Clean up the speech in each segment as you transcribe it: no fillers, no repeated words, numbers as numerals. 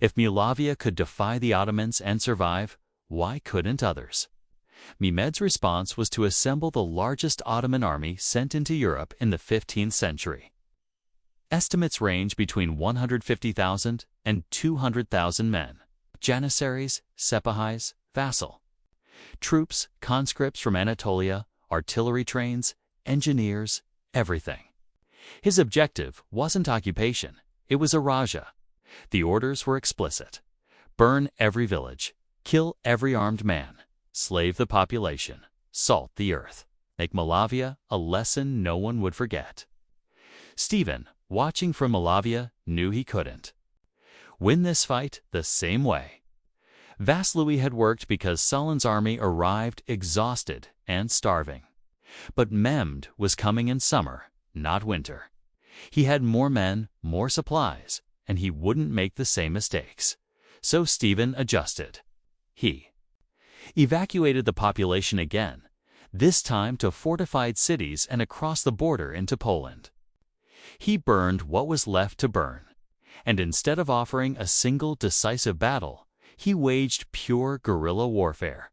If Moldavia could defy the Ottomans and survive, why couldn't others? Mehmed's response was to assemble the largest Ottoman army sent into Europe in the 15th century. Estimates range between 150,000 and 200,000 men, janissaries, sepahis, vassal. Troops, conscripts from Anatolia, artillery trains, engineers, everything. His objective wasn't occupation, it was a raja. The orders were explicit. Burn every village, kill every armed man, slave the population, salt the earth, make Moldavia a lesson no one would forget. Stephen, watching from Moldavia, knew he couldn't win this fight the same way. Vaslui had worked because Sulan's army arrived exhausted and starving. But Mehmed was coming in summer, not winter. He had more men, more supplies, and he wouldn't make the same mistakes. So Stephen adjusted. He evacuated the population again, this time to fortified cities and across the border into Poland. He burned what was left to burn, and instead of offering a single decisive battle, he waged pure guerrilla warfare.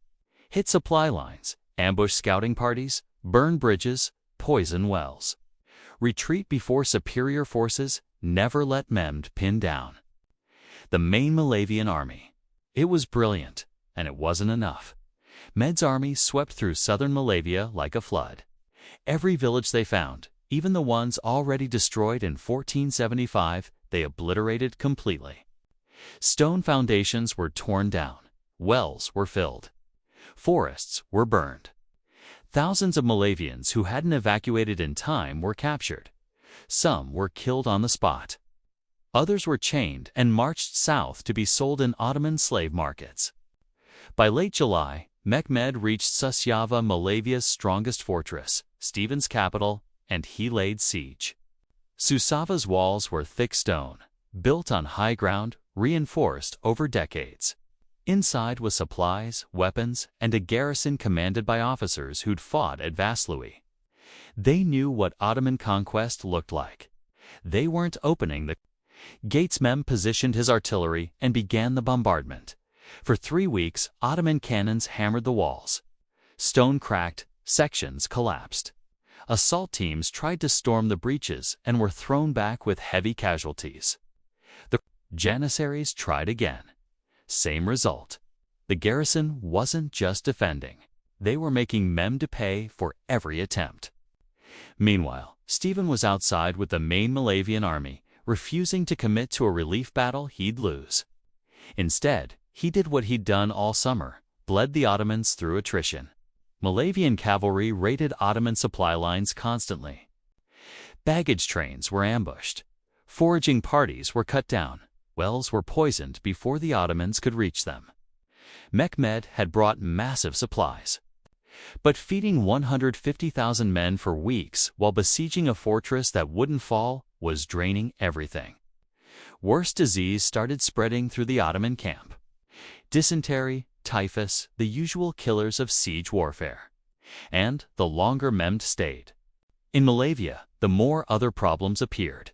Hit supply lines, ambush scouting parties, burn bridges, poison wells. Retreat before superior forces, never let Mehmed pin down. The main Moldavia army. It was brilliant, and it wasn't enough. Mehmed's army swept through southern Moldavia like a flood. Every village they found, even the ones already destroyed in 1475, they obliterated completely. Stone foundations were torn down, wells were filled, forests were burned. Thousands of Moldavians who hadn't evacuated in time were captured. Some were killed on the spot. Others were chained and marched south to be sold in Ottoman slave markets. By late July, Mehmed reached Suceava, Moldavia's strongest fortress, Stephen's capital, and he laid siege. Suceava's walls were thick stone, built on high ground, reinforced over decades. Inside was supplies, weapons, and a garrison commanded by officers who'd fought at Vaslui. They knew what Ottoman conquest looked like. They weren't opening the gates. Mehmed positioned his artillery and began the bombardment. For 3 weeks, Ottoman cannons hammered the walls. Stone cracked, sections collapsed. Assault teams tried to storm the breaches and were thrown back with heavy casualties. The janissaries tried again. Same result. The garrison wasn't just defending. They were making Mehmed pay for every attempt. Meanwhile, Stephen was outside with the main Moldavian army, refusing to commit to a relief battle he'd lose. Instead, he did what he'd done all summer, bled the Ottomans through attrition. Moldavian cavalry raided Ottoman supply lines constantly. Baggage trains were ambushed. Foraging parties were cut down. Wells were poisoned before the Ottomans could reach them. Mehmed had brought massive supplies. But feeding 150,000 men for weeks while besieging a fortress that wouldn't fall was draining everything. Worse disease started spreading through the Ottoman camp. Dysentery, typhus, the usual killers of siege warfare. And the longer Mehmed stayed in Moldavia, the more other problems appeared.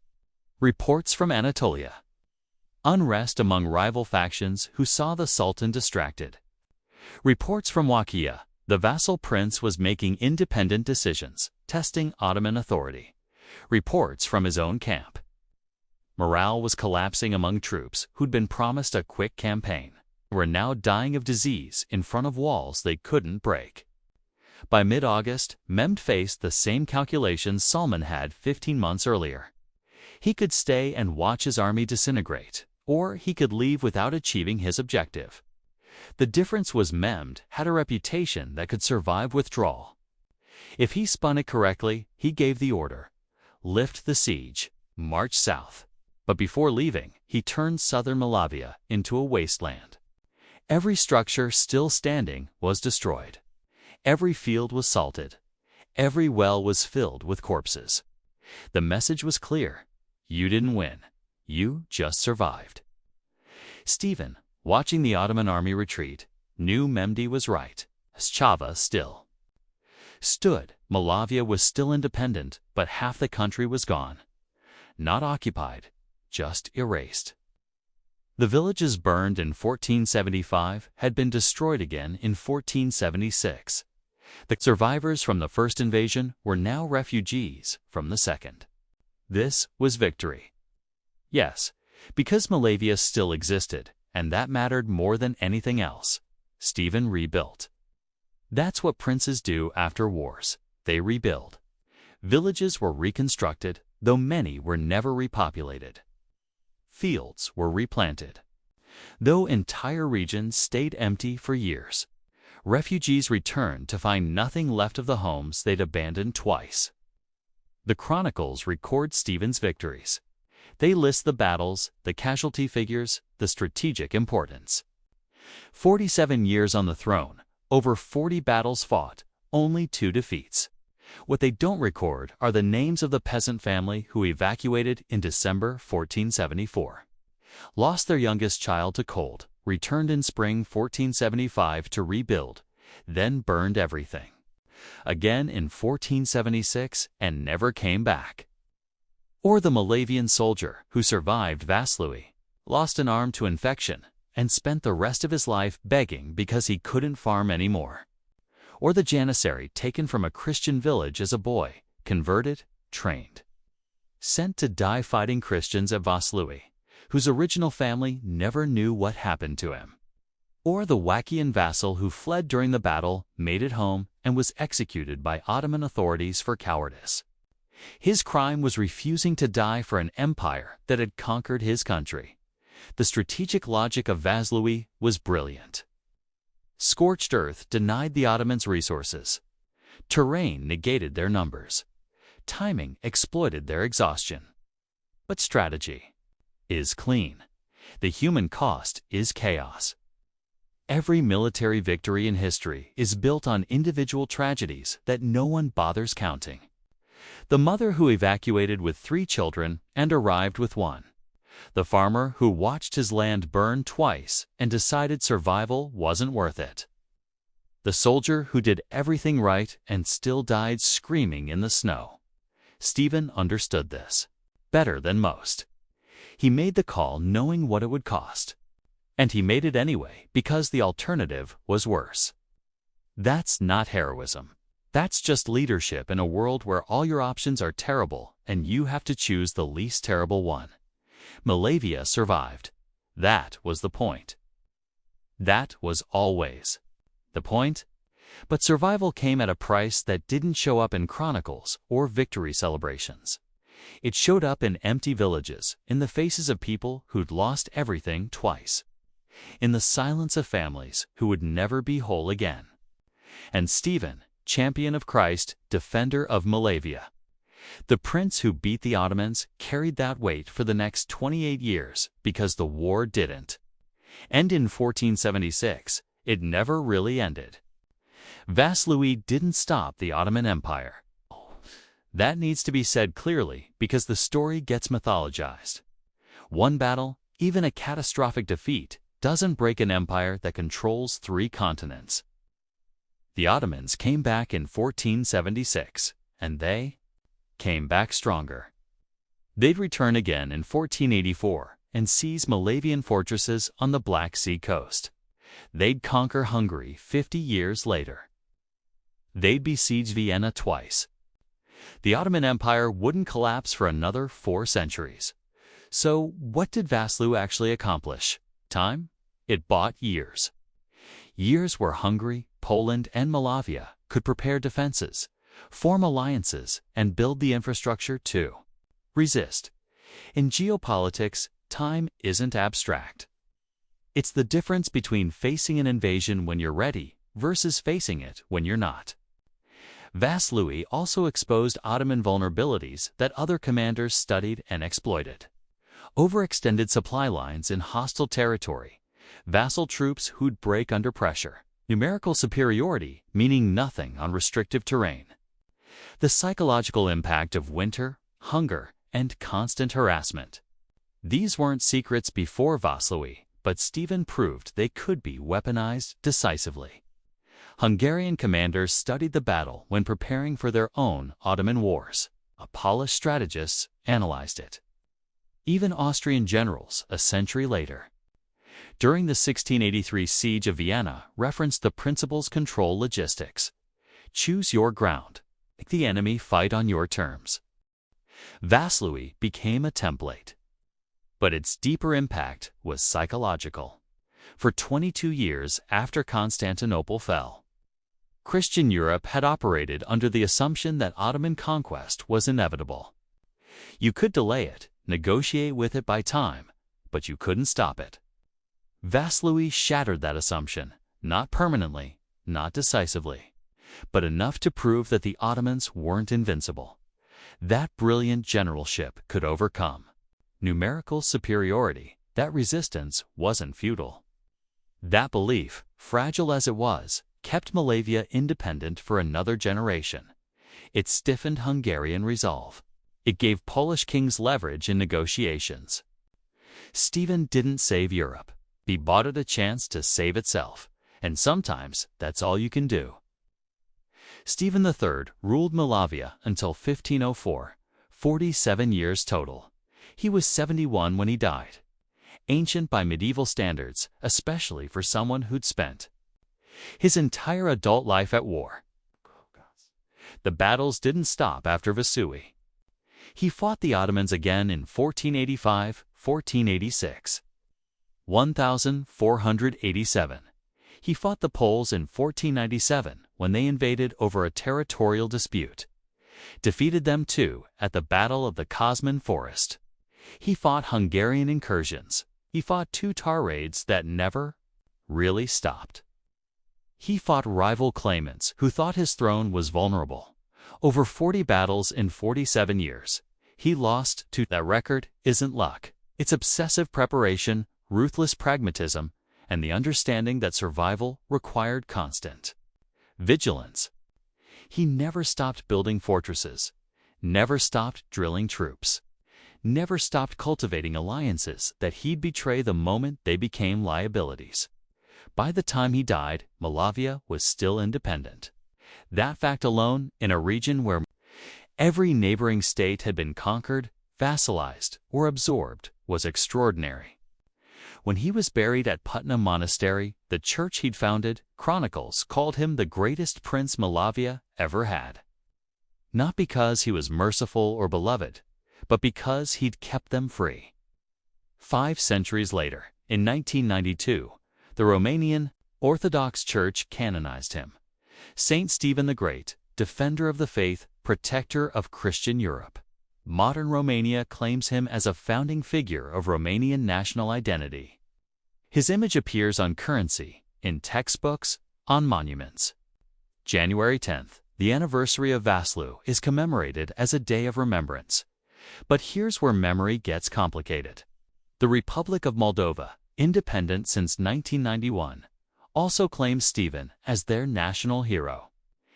Reports from Anatolia. Unrest among rival factions who saw the Sultan distracted. Reports from Waqia. The vassal prince was making independent decisions, testing Ottoman authority. Reports from his own camp. Morale was collapsing among troops who'd been promised a quick campaign, were now dying of disease in front of walls they couldn't break. By mid-August, Mehmed faced the same calculations Sulan had 15 months earlier. He could stay and watch his army disintegrate, or he could leave without achieving his objective. The difference was Mehmed had a reputation that could survive withdrawal. If he spun it correctly, he gave the order: lift the siege, march south. But before leaving, he turned southern Moldavia into a wasteland. Every structure still standing was destroyed. Every field was salted. Every well was filled with corpses. The message was clear: you didn't win. You just survived. Stephen, watching the Ottoman army retreat, knew Mehmed was right. Suceava still stood. Moldavia was still independent, but half the country was gone. Not occupied, just erased. The villages burned in 1475 had been destroyed again in 1476. The survivors from the first invasion were now refugees from the second. This was victory. Yes, because Moldavia still existed, and that mattered more than anything else. Stephen rebuilt. That's what princes do after wars. They rebuild. Villages were reconstructed, though many were never repopulated. Fields were replanted. Though entire regions stayed empty for years, refugees returned to find nothing left of the homes they'd abandoned twice. The chronicles record Stephen's victories. They list the battles, the casualty figures, the strategic importance. 47 years on the throne, over 40 battles fought, only 2 defeats. What they don't record are the names of the peasant family who evacuated in December 1474. Lost their youngest child to cold, returned in spring 1475 to rebuild, then burned everything. Again in 1476 and never came back. Or the Moldavian soldier who survived Vaslui, lost an arm to infection, and spent the rest of his life begging because he couldn't farm anymore. Or the Janissary taken from a Christian village as a boy, converted, trained, sent to die fighting Christians at Vaslui, whose original family never knew what happened to him. Or the Wakian vassal who fled during the battle, made it home, and was executed by Ottoman authorities for cowardice. His crime was refusing to die for an empire that had conquered his country. The strategic logic of Vaslui was brilliant. Scorched earth denied the Ottomans resources. Terrain negated their numbers. Timing exploited their exhaustion. But strategy is clean. The human cost is chaos. Every military victory in history is built on individual tragedies that no one bothers counting. The mother who evacuated with 3 children and arrived with 1. The farmer who watched his land burn twice and decided survival wasn't worth it. The soldier who did everything right and still died screaming in the snow. Stephen understood this better than most. He made the call knowing what it would cost. And he made it anyway because the alternative was worse. That's not heroism. That's just leadership in a world where all your options are terrible and you have to choose the least terrible one. Moldavia survived. That was the point. That was always the point. But survival came at a price that didn't show up in chronicles or victory celebrations. It showed up in empty villages, in the faces of people who'd lost everything twice, in the silence of families who would never be whole again. And Stephen, champion of Christ, defender of Moldavia, the prince who beat the Ottomans, carried that weight for the next 28 years because the war didn't end in 1476. It never really ended. Vaslui didn't stop the Ottoman Empire. That needs to be said clearly because the story gets mythologized. One battle, even a catastrophic defeat, doesn't break an empire that controls 3 continents. The Ottomans came back in 1476, and they came back stronger. They'd return again in 1484 and seize Moldavian fortresses on the Black Sea coast. They'd conquer Hungary 50 years later. They'd besiege Vienna twice. The Ottoman Empire wouldn't collapse for another 4 centuries. So what did Vaslui actually accomplish? Time? It bought years. Years where Hungary, Poland, and Moldavia could prepare defenses, form alliances, and build the infrastructure to resist. In geopolitics, time isn't abstract. It's the difference between facing an invasion when you're ready versus facing it when you're not. Vaslui also exposed Ottoman vulnerabilities that other commanders studied and exploited. Overextended supply lines in hostile territory, vassal troops who'd break under pressure, numerical superiority meaning nothing on restrictive terrain. The psychological impact of winter, hunger, and constant harassment. These weren't secrets before Vaslui, but Stephen proved they could be weaponized decisively. Hungarian commanders studied the battle when preparing for their own Ottoman wars. Polished strategists analyzed it. Even Austrian generals, a century later, during the 1683 siege of Vienna referenced the principles control logistics. Choose your ground. Make the enemy fight on your terms. Vaslui became a template. But its deeper impact was psychological. For 22 years after Constantinople fell, Christian Europe had operated under the assumption that Ottoman conquest was inevitable. You could delay it, negotiate with it by time, but you couldn't stop it. Vaslui shattered that assumption, not permanently, not decisively, but enough to prove that the Ottomans weren't invincible. That brilliant generalship could overcome numerical superiority. That resistance wasn't futile. That belief, fragile as it was, kept Moldavia independent for another generation. It stiffened Hungarian resolve. It gave Polish kings leverage in negotiations. Stephen didn't save Europe. He bought it a chance to save itself, and sometimes that's all you can do. Stephen III ruled Moldavia until 1504, 47 years total. He was 71 when he died. Ancient by medieval standards, especially for someone who'd spent his entire adult life at war. The battles didn't stop after Vaslui. He fought the Ottomans again in 1485, 1486. 1487. He fought the Poles in 1497 when they invaded over a territorial dispute. Defeated them too at the Battle of the Kosman Forest. He fought Hungarian incursions. He fought two tar raids that never really stopped. He fought rival claimants who thought his throne was vulnerable. Over 40 battles in 47 years. He lost to that record isn't luck. It's obsessive preparation, ruthless pragmatism, and the understanding that survival required constant vigilance. He never stopped building fortresses, never stopped drilling troops, never stopped cultivating alliances that he'd betray the moment they became liabilities. By the time he died, Moldavia was still independent. That fact alone, in a region where every neighboring state had been conquered, vassalized, or absorbed, was extraordinary. When he was buried at Putnam Monastery, the church he'd founded, chronicles called him the greatest prince Moldavia ever had. Not because he was merciful or beloved, but because he'd kept them free. 5 centuries later, in 1992, the Romanian Orthodox Church canonized him. Saint Stephen the Great, defender of the faith, protector of Christian Europe. Modern Romania claims him as a founding figure of Romanian national identity. His image appears on currency, in textbooks, on monuments. January 10th, the anniversary of Vaslui, is commemorated as a day of remembrance. But here's where memory gets complicated. The Republic of Moldova, independent since 1991, also claims Stephen as their national hero.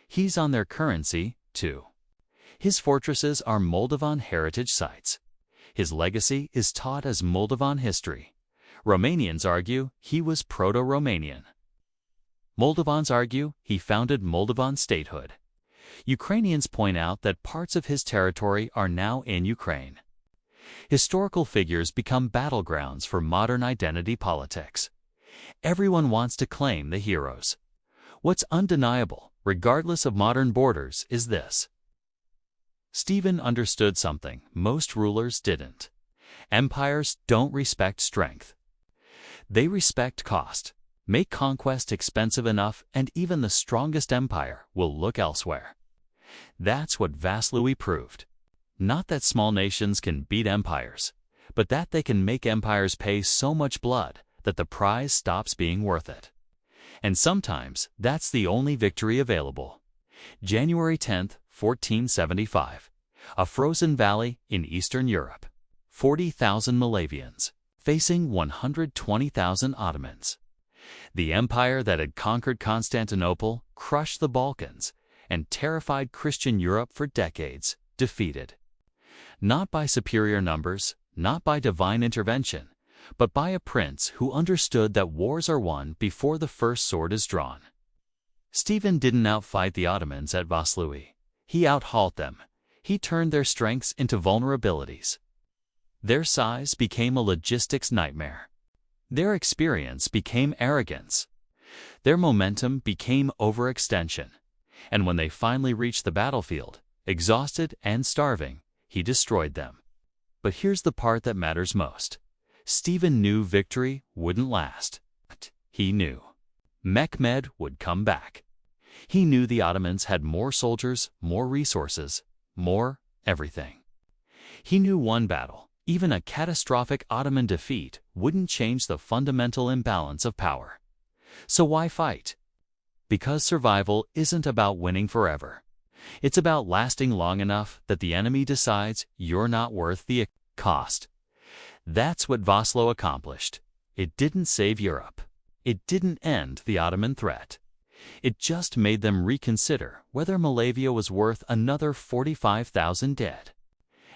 He's on their currency, too. His fortresses are Moldovan heritage sites. His legacy is taught as Moldovan history. Romanians argue he was Proto-Romanian. Moldovans argue he founded Moldovan statehood. Ukrainians point out that parts of his territory are now in Ukraine. Historical figures become battlegrounds for modern identity politics. Everyone wants to claim the heroes. What's undeniable, regardless of modern borders, is this. Stephen understood something most rulers didn't. Empires don't respect strength. They respect cost. Make conquest expensive enough, and even the strongest empire will look elsewhere. That's what Vaslui proved. Not that small nations can beat empires, but that they can make empires pay so much blood that the prize stops being worth it. And sometimes that's the only victory available. January 10th, 1475. A frozen valley in Eastern Europe. 40,000 Moldavians facing 120,000 Ottomans. The empire that had conquered Constantinople, crushed the Balkans, and terrified Christian Europe for decades, defeated. Not by superior numbers, not by divine intervention, but by a prince who understood that wars are won before the first sword is drawn. Stephen didn't outfight the Ottomans at Vaslui. He outhauled them. He turned their strengths into vulnerabilities. Their size became a logistics nightmare. Their experience became arrogance. Their momentum became overextension. And when they finally reached the battlefield, exhausted and starving, he destroyed them. But here's the part that matters most. Stephen knew victory wouldn't last. But he knew Mehmed would come back. He knew the Ottomans had more soldiers, more resources, more everything. He knew one battle, even a catastrophic Ottoman defeat, wouldn't change the fundamental imbalance of power. So why fight? Because survival isn't about winning forever. It's about lasting long enough that the enemy decides you're not worth the cost. That's what Vaslui accomplished. It didn't save Europe. It didn't end the Ottoman threat. It just made them reconsider whether Moldavia was worth another 45,000 dead.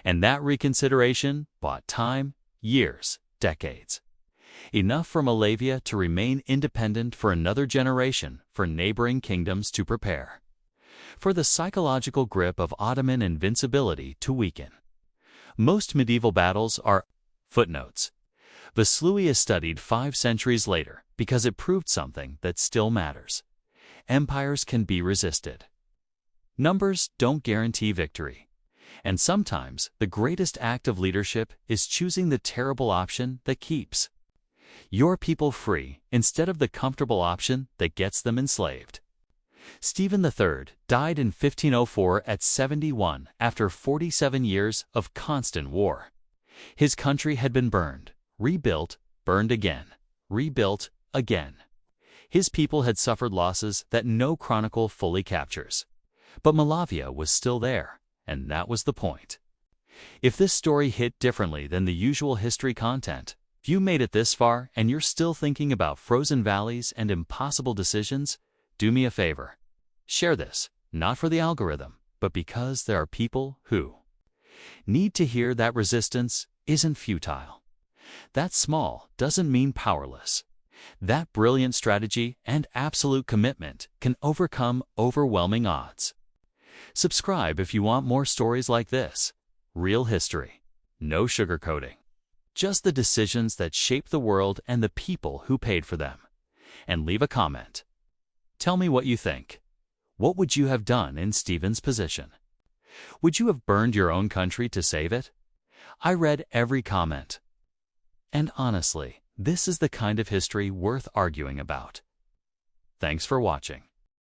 And that reconsideration bought time, years, decades. Enough for Moldavia to remain independent for another generation, for neighboring kingdoms to prepare, for the psychological grip of Ottoman invincibility to weaken. Most medieval battles are footnotes. Vaslui is studied 5 centuries later because it proved something that still matters. Empires can be resisted. Numbers don't guarantee victory. And sometimes the greatest act of leadership is choosing the terrible option that keeps your people free instead of the comfortable option that gets them enslaved. Stephen III died in 1504 at 71 after 47 years of constant war. His country had been burned, rebuilt, burned again, rebuilt again. His people had suffered losses that no chronicle fully captures. But Moldavia was still there, and that was the point. If this story hit differently than the usual history content, if you made it this far and you're still thinking about frozen valleys and impossible decisions, do me a favor. Share this, not for the algorithm, but because there are people who need to hear that resistance isn't futile. That small doesn't mean powerless. That brilliant strategy and absolute commitment can overcome overwhelming odds. Subscribe if you want more stories like this. Real history. No sugarcoating. Just the decisions that shape the world and the people who paid for them. And leave a comment. Tell me what you think. What would you have done in Stephen's position? Would you have burned your own country to save it? I read every comment. And honestly, this is the kind of history worth arguing about. Thanks for watching.